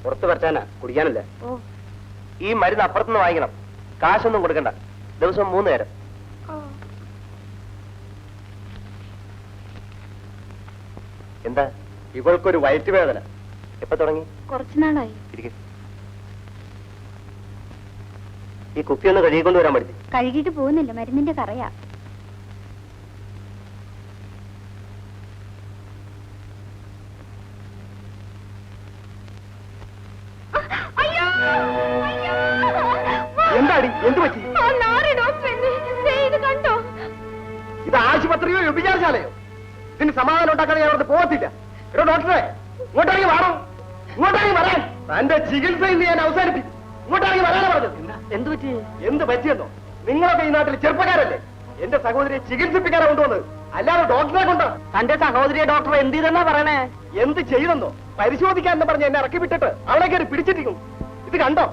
പുറത്ത് പറ്റാനാ, കുടിക്കാനല്ല. ഈ മരുന്ന് അപ്പുറത്തുനിന്ന് വാങ്ങിക്കണം. കാശൊന്നും കൊടുക്കണ്ട. ദിവസം 3 നേരം. എന്താ? ഇവൾക്കൊരു വയറ്റുവേദന. എപ്പോ തുടങ്ങി? കുറച്ചു നാളായി. ഈ കുപ്പി ഒന്ന് കഴുകിക്കൊണ്ട് വരാൻ പറ്റി. കഴുകിയിട്ട് പോകുന്നില്ല, മരുന്നിന്റെ കറയാ. എന്താടി? എന്ത് പറ്റി? ഇത് ആശുപത്രിയോ വ്യഭിചാരശാലയോ? ഇതിന് സമാധാനം ഉണ്ടാക്കാൻ ഞാൻ അവിടെ പോകത്തില്ല. എടോ ഡോക്ടറെ, ഇങ്ങോട്ടിറങ്ങി വാടോ, ഇങ്ങോട്ടിറങ്ങി വരാൻ. തന്റെ ചികിത്സ ഇന്ന് ഞാൻ അവസാനിപ്പിക്കും. ഇങ്ങോട്ടിറങ്ങി വരാനാ പറഞ്ഞത്. എന്ത് പറ്റി? എന്ത് പറ്റിയെന്നോ? നിങ്ങളൊക്കെ ഈ നാട്ടിൽ ചെറുപ്പക്കാരല്ലേ? എന്റെ സഹോദരിയെ ചികിത്സിപ്പിക്കാനാ കൊണ്ടുവന്നത്, അല്ലാതെ ഡോക്ടറെ കൊണ്ടോ? തന്റെ സഹോദരിയെ ഡോക്ടർ എന്ത് ചെയ്തെന്നാ പറയണേ? എന്ത് ചെയ്തെന്നോ? പരിശോധിക്കാൻ എന്ന് പറഞ്ഞ് എന്നെ ഇറക്കി വിട്ടിട്ട് അവളെ കയറി പിടിച്ചിരിക്കും. ഇത് കണ്ടോ?